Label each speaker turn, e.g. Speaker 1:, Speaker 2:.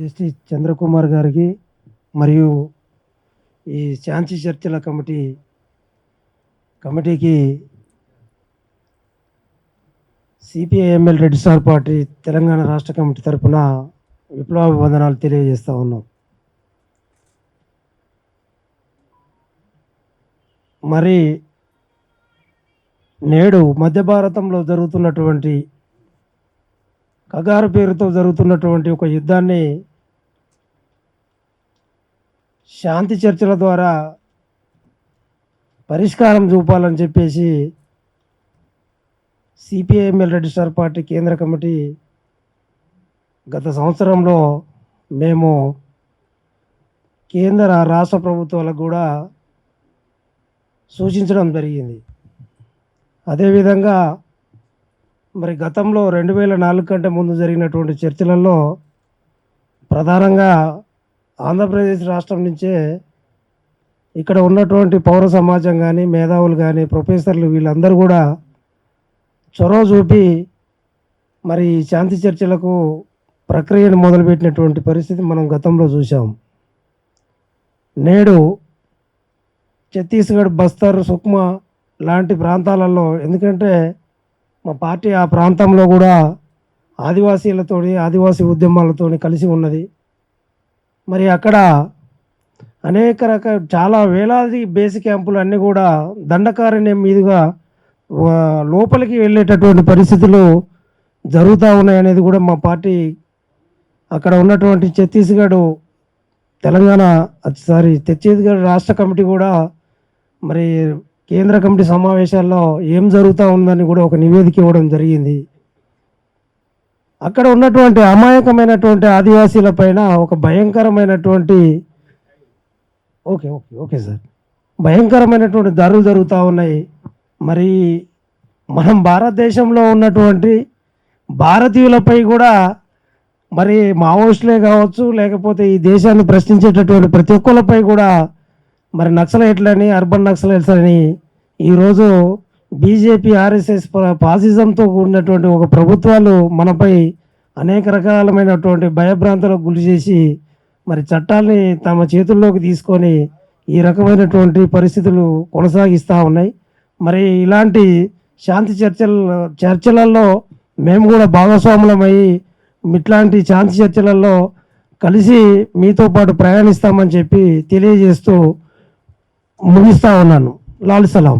Speaker 1: Justice Chandrakumar గారికి మరియు ఈ శాంతి చర్చల కమిటీకి CPIML red star party Telangana రాష్ట్ర కమిటీ తరఫున విప్లవాభివందనాలు తెలియజేస్తూ ఉన్నాం. మరి నేడు మధ్య భారతంలో జరుగుతున్నటువంటి కగారు పేరుతో జరుగుతున్నటువంటి ఒక యుద్ధాన్ని శాంతి చర్చల ద్వారా పరిష్కారం చూపాలని చెప్పేసి సిపిఐఎంఎల్ రెడ్ స్టార్ పార్టీ కేంద్ర కమిటీ గత సంవత్సరంలో మేము కేంద్ర రాష్ట్ర ప్రభుత్వాలకు కూడా సూచించడం జరిగింది. అదేవిధంగా మరి గతంలో 2004 కంటే ముందు జరిగినటువంటి చర్చలలో ప్రధానంగా ఆంధ్రప్రదేశ్ రాష్ట్రం నుంచే ఇక్కడ ఉన్నటువంటి పౌర సమాజం కానీ మేధావులు కానీ ప్రొఫెసర్లు వీళ్ళందరూ కూడా చొరవ చూపి మరి శాంతి చర్చలకు ప్రక్రియను మొదలుపెట్టినటువంటి పరిస్థితి మనం గతంలో చూసాం. నేడు ఛత్తీస్గఢ్, బస్తర్, సుక్మా లాంటి ప్రాంతాలలో, ఎందుకంటే మా పార్టీ ఆ ప్రాంతంలో కూడా ఆదివాసీ ఉద్యమాలతో కలిసి ఉన్నది. మరి అక్కడ అనేక చాలా వేలాది బేస్ క్యాంపులు అన్నీ కూడా దండకారణ్యం మీదుగా లోపలికి వెళ్ళేటటువంటి పరిస్థితులు జరుగుతూ ఉన్నాయనేది కూడా మా పార్టీ అక్కడ ఉన్నటువంటి ఛత్తీస్గఢ్ రాష్ట్ర కమిటీ కూడా మరి కేంద్ర కమిటీ సమావేశాల్లో ఏం జరుగుతూ ఉందని కూడా ఒక నివేదిక ఇవ్వడం జరిగింది. అక్కడ ఉన్నటువంటి అమాయకమైనటువంటి ఆదివాసీల పైన ఒక భయంకరమైనటువంటి భయంకరమైనటువంటి దాడులు జరుగుతూ ఉన్నాయి. మరి మనం భారతదేశంలో ఉన్నటువంటి భారతీయులపై కూడా మరి మావోయిస్టులే కావచ్చు, లేకపోతే ఈ దేశాన్ని ప్రశ్నించేటటువంటి ప్రతి ఒక్కరిపై కూడా మరి నక్సలైట్లని, అర్బన్ నక్సలైట్స్ అని ఈరోజు బీజేపీ, ఆర్ఎస్ఎస్ ఫాసిజంతో కూడినటువంటి ఒక ప్రభుత్వాలు మనపై అనేక రకాలమైనటువంటి భయభ్రాంతులకు గురి చేసి మరి చట్టాల్ని తమ చేతుల్లోకి తీసుకొని ఈ రకమైనటువంటి పరిస్థితులు కొనసాగిస్తూ ఉన్నాయి. మరి ఇలాంటి శాంతి చర్చలలో మేము కూడా భాగస్వాములమయ్యి ఇట్లాంటి శాంతి చర్చలలో కలిసి మీతో పాటు ప్రయాణిస్తామని చెప్పి తెలియజేస్తూ ముగిస్తా ఉన్నాను. లాల్ సలాం.